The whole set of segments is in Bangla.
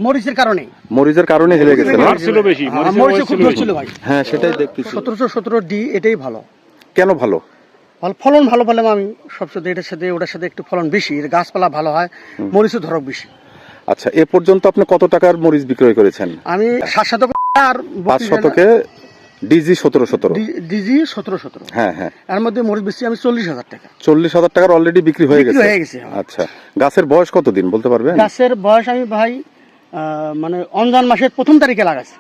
মরিচের কারণে হেলে গেছে না? হ্যাঁ, সেটাই দেখতেছি। 1717 ডি এটাই ভালো। কেন ভালো? ফলন ভালো বলে আমি সবচেয়ে এটার সাথে ওটার সাথে একটু ফলন বেশি, এর গাছপালা ভালো হয়, মরিচের ধরক বেশি। আচ্ছা, এ পর্যন্ত আপনি কত টাকার মরিচ বিক্রয় করেছেন? আমি 7 শতক আর 5 শতকে ডিজি 1717 ডিজি 1717। হ্যাঁ হ্যাঁ, এর মধ্যে মরিচ বেশি আমি 40,000 টাকা। 40,000 টাকার অলরেডি বিক্রি হয়ে গেছে। আচ্ছা, গাছের বয়স কতদিন বলতে পারবেন? গাছের বয়স আমি ভাই মানে রমজান মাসের 1ম তারিখে লাগাইছি।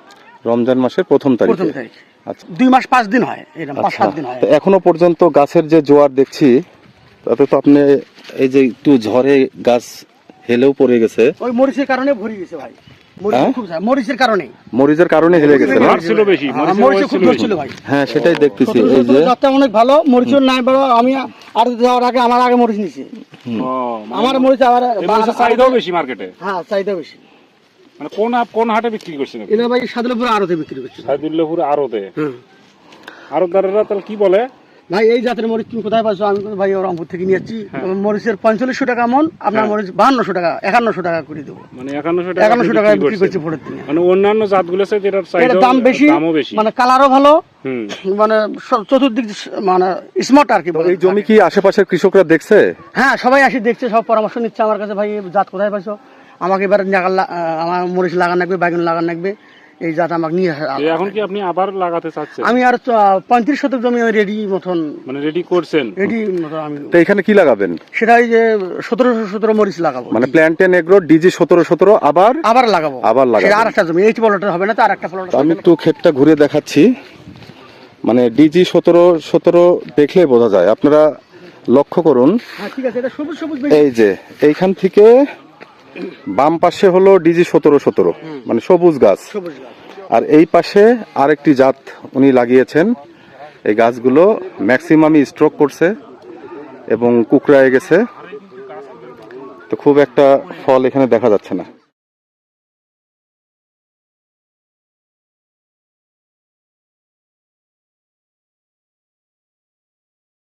রমজান মাসের 1ম তারিখে। আচ্ছা, 2 মাস 5 দিন হয়, এরকম 5-7 দিন হয়। এখনো পর্যন্ত গাছের যে জোয়ার দেখছি, তাতে তো আপনি এই যে একটু ঝড়ে গাছ হেলেও পড়ে গেছে। ওই মরিচের কারণে ভরে গেছে ভাই। মরিচের কারণে হেলে গেছে না? মরিচ খুব ছিল ভাই। হ্যাঁ, সেটাই দেখতেছি। এই যে জাতটা অনেক ভালো, মরিচের নাই বড়। আমি আর যাওয়ার আগে আমার আগে মরিচ নিছি। আমার মরিচ আবার চাহিদাও বেশি মার্কেটে। হ্যাঁ, চাহিদা বেশি। মানে কোন হাটে বিক্রি করছেন? এটা ভাই সাদুল্লাপুর আড়তে বিক্রি করছি। সাদুল্লাপুর আড়তে? আড়তদাররা তাহলে কি বলে? ভাই এই জাতের মরিচ তুমি কোথায় পাচ্ছ? আমি ভাই রংপুর থেকে নিয়ে যাচ্ছি। মরিচের 4500 টাকা মন, আপনার মরিচ 5200 টাকা 5100 টাকা করে দেবো। মানে 5100 টাকা বিক্রি করছি ভোটের দিনে। মানে অন্যান্য জাতগুলো চাইতে এটার চাহিদা দাম বেশি, মানে কালারও ভালো, মানে চতুর্দিক মানে স্মার্ট আর কি। এই জমি কি আশেপাশের কৃষকরা দেখছে? হ্যাঁ, সবাই আসি দেখছে, সব পরামর্শ নিচ্ছে আমার কাছে। ভাই জাত কোথায় পাইছো? আমাকে এবার আমার মরিচ লাগান লাগবে, বেগুন লাগান লাগবে, এই জাত আমাকে নিয়ে। এখন কি আপনি আবার লাগাতে চাচ্ছেন? আমি আর 35 শতক জমি রেডি মতন, মানে রেডি করছেন? রেডি মতন। আমি তো এখানে কি লাগাবেন? সেটাই যে 1717 মরিচ লাগাবো, মানে প্ল্যান্টেন এগ্রো ডিজি 1717 আবার লাগাবো। আর একটা জমি, এই প্লটের হবে না তো, আর একটা প্লট। আমি একটু ক্ষেতটা ঘুরে দেখাচ্ছি। মানে ডিজি 1717 দেখলে বোঝা যায়, আপনারা লক্ষ্য করুন। হ্যাঁ, ঠিক আছে, এটা সবুজ সবুজ। এই যে এইখান থেকে বাম পাশে হলো ডিজি 1717, মানে সবুজ গাছ। আর এই পাশে আরেকটি জাত উনি লাগিয়েছেন। এই গাছগুলো ম্যাক্সিমামই স্ট্রোক করছে এবং কুকড়ায় গেছে, তো খুব একটা ফল এখানে দেখা যাচ্ছে না।